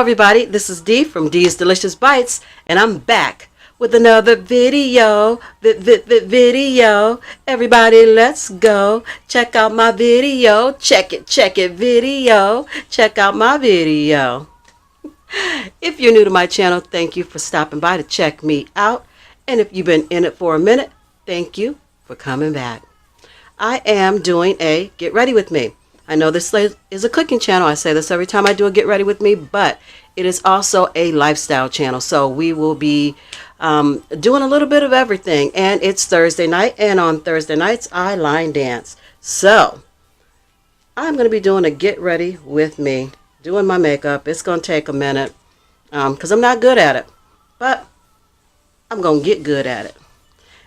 everybody, this is Dee from Dee's Delicious Bites, and I'm back with another video. Video. Everybody, let's go. Check out my video. Check it, video. Check out my video. If you're new to my channel, thank you for stopping by to check me out. And if you've been in it for a minute, thank you for coming back. I am doing a Get Ready With Me. I know this is a cooking channel. I say this every time I do a Get Ready With Me, but it is also a lifestyle channel. So we will be doing a little bit of everything. And it's Thursday night, and on Thursday nights, I line dance. So I'm going to be doing a Get Ready With Me, doing my makeup. It's going to take a minute because I'm not good at it, but I'm going to get good at it.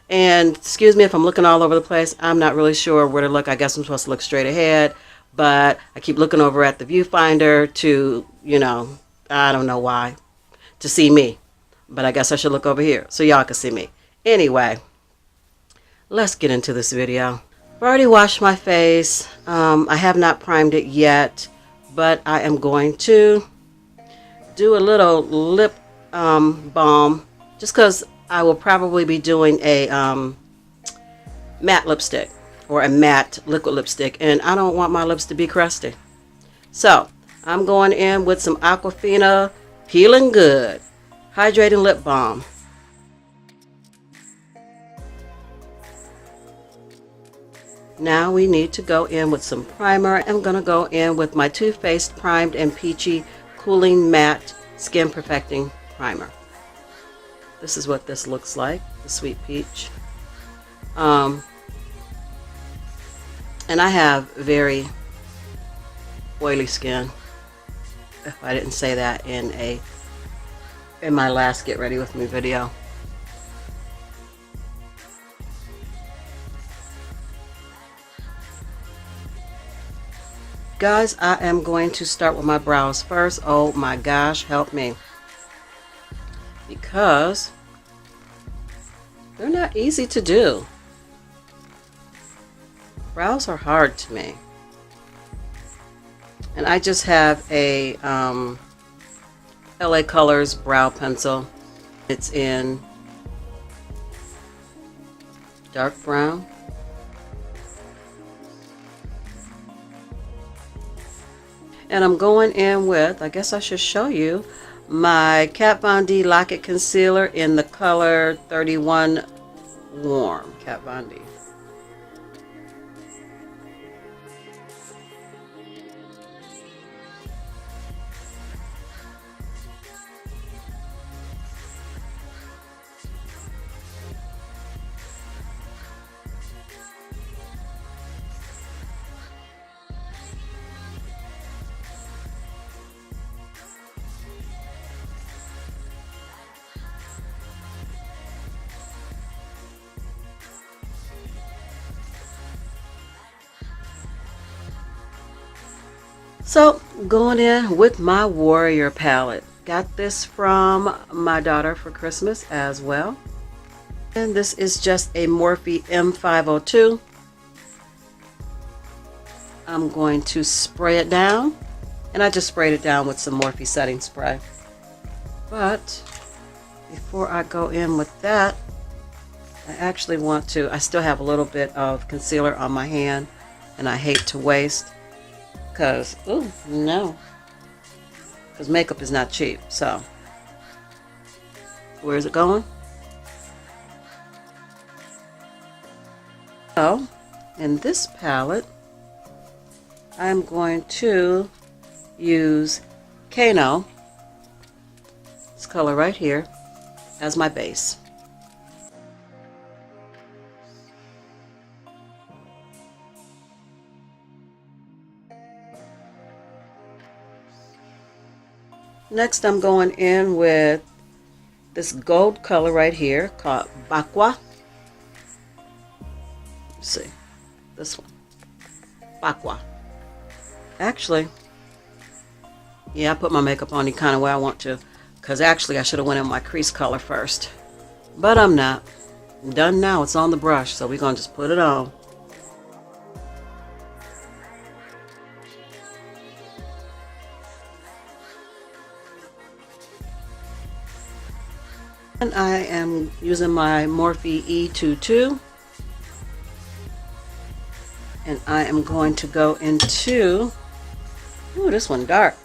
And excuse me if I'm looking all over the place. I'm not really sure where to look. I guess I'm supposed to look straight ahead. But I keep looking over at the viewfinder to, I don't know why, to see me. But I guess I should look over here so y'all can see me. Anyway, let's get into this video. I've already washed my face. I have not primed it yet, but I am going to do a little lip balm just because I will probably be doing a matte lipstick. Or a matte liquid lipstick, and I don't want my lips to be crusty. So I'm going in with some Aquafina Peeling Good Hydrating Lip Balm. Now we need to go in with some primer. I'm going to go in with my Too Faced Primed and Peachy Cooling Matte Skin Perfecting Primer. This is what this looks like, the Sweet Peach. And I have very oily skin, if I didn't say that in my last Get Ready With Me video. Guys, I am going to start with my brows first. Oh my gosh, help me. Because they're not easy to do. Brows are hard to me. And I just have a LA Colors brow pencil. It's in dark brown. And I'm going in with, I guess I should show you, my Kat Von D Lock It Concealer in the color 31 Warm. Kat Von D. So, going in with my Warrior palette. Got this from my daughter for Christmas as well. And this is just a Morphe M502. I'm going to spray it down. And I just sprayed it down with some Morphe setting spray. But before I go in with that, I actually want to, I still have a little bit of concealer on my hand. And I hate to waste. Because, oh no, because makeup is not cheap. So, where's it going? So, in this palette, I'm going to use Kano, this color right here, as my base. Next, I'm going in with this gold color right here called Bakwa. Let's see, this one, Bakwa. Actually, yeah, I put my makeup on the kind of way I want to, because actually I should have went in my crease color first, but I'm not. I'm done now. It's on the brush, so we're gonna just put it on. And I am using my Morphe E22, and I am going to go into, ooh, this one dark.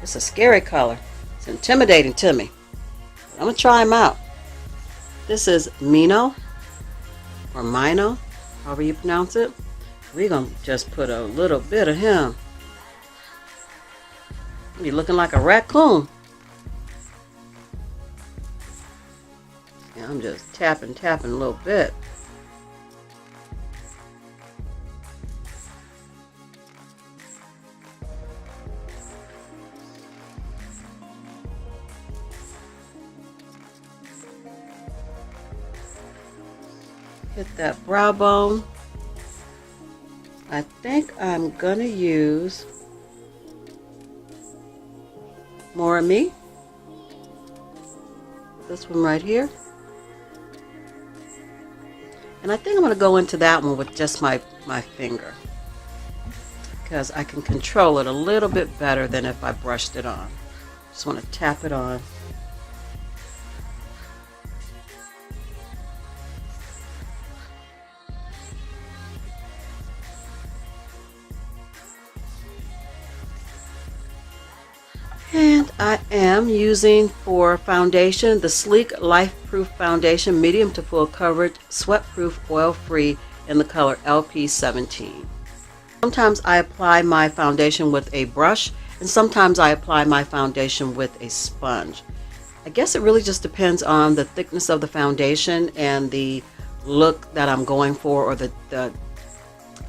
It's a scary color. It's intimidating to me. But I'm going to try them out. This is Mino, or Mino, however you pronounce it. We're going to just put a little bit of him. He's looking like a raccoon. Yeah, I'm just tapping a little bit. Hit that brow bone. I think I'm gonna use more of me. This one right here. And I think I'm gonna go into that one with just my finger, because I can control it a little bit better than if I brushed it on. Just want to tap it on. And I am using for foundation the Sleek Life Proof Foundation Medium to Full Coverage Sweat Proof Oil Free in the color LP17. Sometimes I apply my foundation with a brush, and sometimes I apply my foundation with a sponge. I guess it really just depends on the thickness of the foundation and the look that I'm going for, or the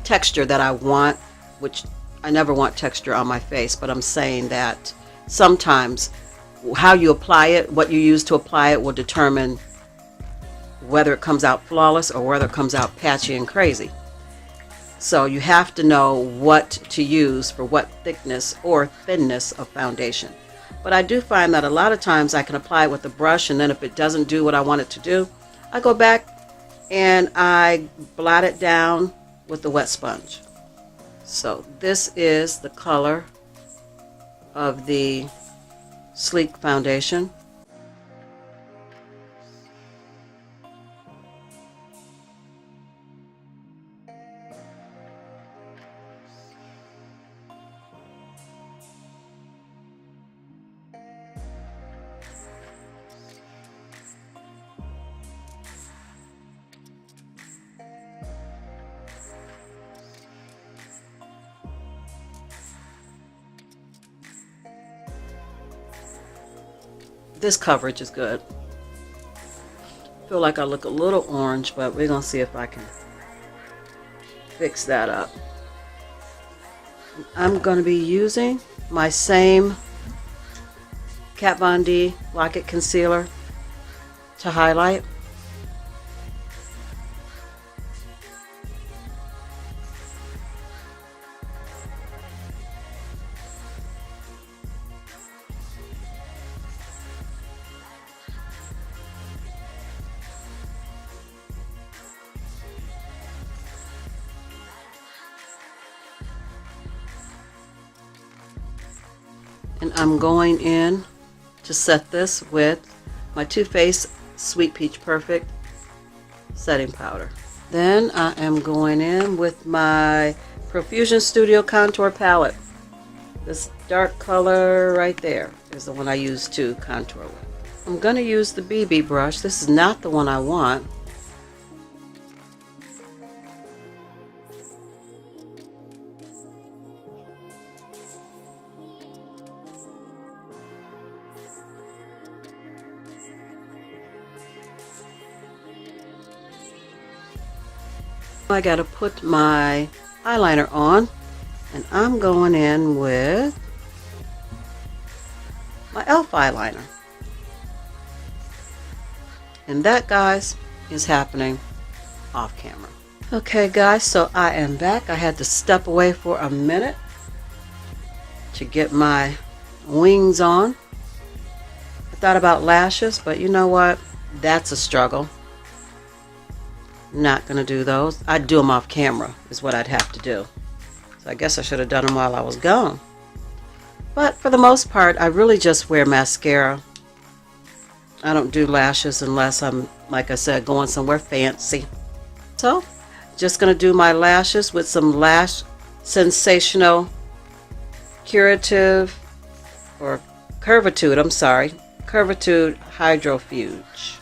texture that I want, which I never want texture on my face, but I'm saying that sometimes how you apply it, what you use to apply it, will determine whether it comes out flawless or whether it comes out patchy and crazy. So you have to know what to use for what thickness or thinness of foundation. But I do find that a lot of times I can apply it with a brush, and then if it doesn't do what I want it to do, I go back and I blot it down with the wet sponge. So this is the color of the Sleek foundation. This coverage is good. I feel like I look a little orange, but we're gonna see if I can fix that up. I'm gonna be using my same Kat Von D Lock-It Concealer to highlight. And I'm going in to set this with my Too Faced Sweet Peach Perfect setting powder. Then I am going in with my Profusion Studio Contour Palette. This dark color right there is the one I use to contour with. I'm going to use the BB brush. This is not the one I want. I got to put my eyeliner on, and I'm going in with my e.l.f. eyeliner. And that, guys, is happening off camera. Okay, guys, so I am back. I had to step away for a minute to get my wings on. I thought about lashes, but you know what? That's a struggle. Not gonna do those. I'd do them off camera is what I'd have to do. So I guess I should have done them while I was gone. But for the most part, I really just wear mascara I don't do lashes unless I'm, like I said, going somewhere fancy. So, just going to do my lashes with some Lash Sensational Curative, or Curvitude, I'm sorry, Curvitude Hydrofuge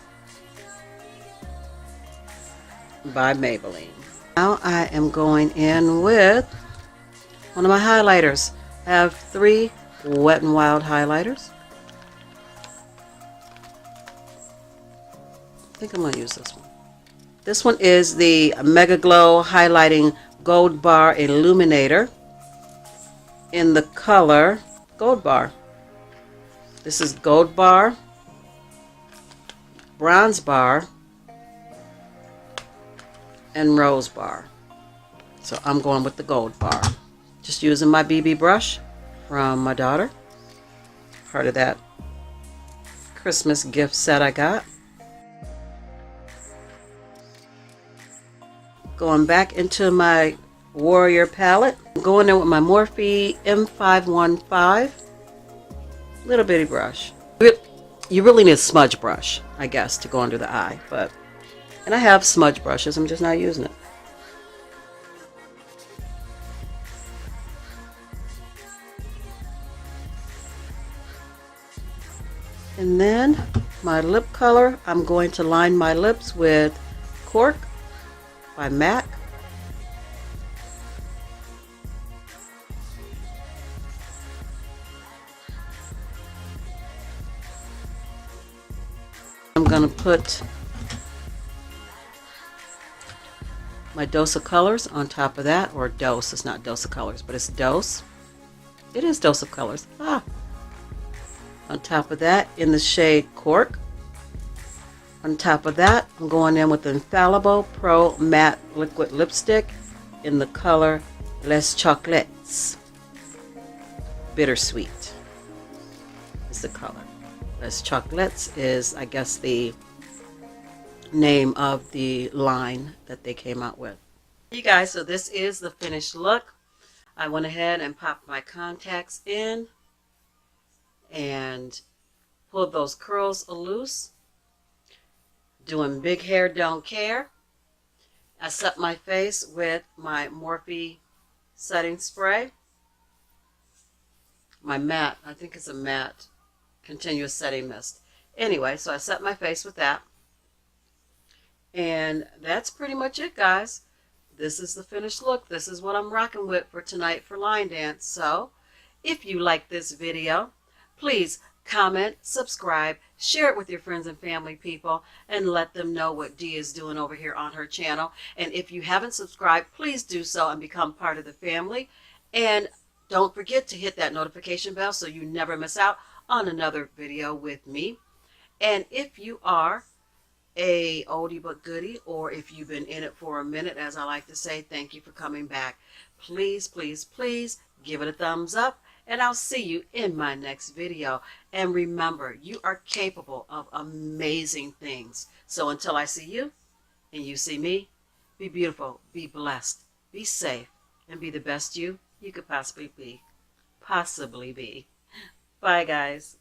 by Maybelline. Now I am going in with one of my highlighters. I have 3 Wet n Wild highlighters. I think I'm going to use this one. This one is the Mega Glow Highlighting Gold Bar Illuminator in the color Gold Bar. This is Gold Bar, Bronze Bar, and Rose Bar. So I'm going with the Gold Bar. Just using my BB brush from my daughter. Part of that Christmas gift set I got. Going back into my Warrior palette. Going in with my Morphe M515. Little bitty brush. You really need a smudge brush, I guess, to go under the eye. And I have smudge brushes, I'm just not using it. And then my lip color, I'm going to line my lips with Cork by MAC. I'm going to put my Dose of Colors on top of that, or Dose, it's not Dose of Colors, but it's Dose. It is Dose of Colors. On top of that, in the shade Cork. On top of that, I'm going in with Infallible Pro Matte Liquid Lipstick in the color Les Chocolates. Bittersweet is the color. Les Chocolates is, I guess, the name of the line that they came out with. You guys, so this is the finished look. I went ahead and popped my contacts in and pulled those curls loose. Doing Big Hair Don't Care. I set my face with my Morphe setting spray. My matte, I think it's a matte continuous setting mist. Anyway, so I set my face with that. And that's pretty much it, guys. This is the finished look. This is what I'm rocking with for tonight for line dance. So, if you like this video, please comment, subscribe, share it with your friends and family people, and let them know what Dee is doing over here on her channel. And if you haven't subscribed, please do so and become part of the family. And don't forget to hit that notification bell so you never miss out on another video with me. And if you are a oldie but goodie, or if you've been in it for a minute, as I like to say, thank you for coming back. Please, please, please give it a thumbs up, and I'll see you in my next video. And remember, you are capable of amazing things. So until I see you and you see me, be beautiful, be blessed, be safe, and be the best you could possibly be. Bye, guys.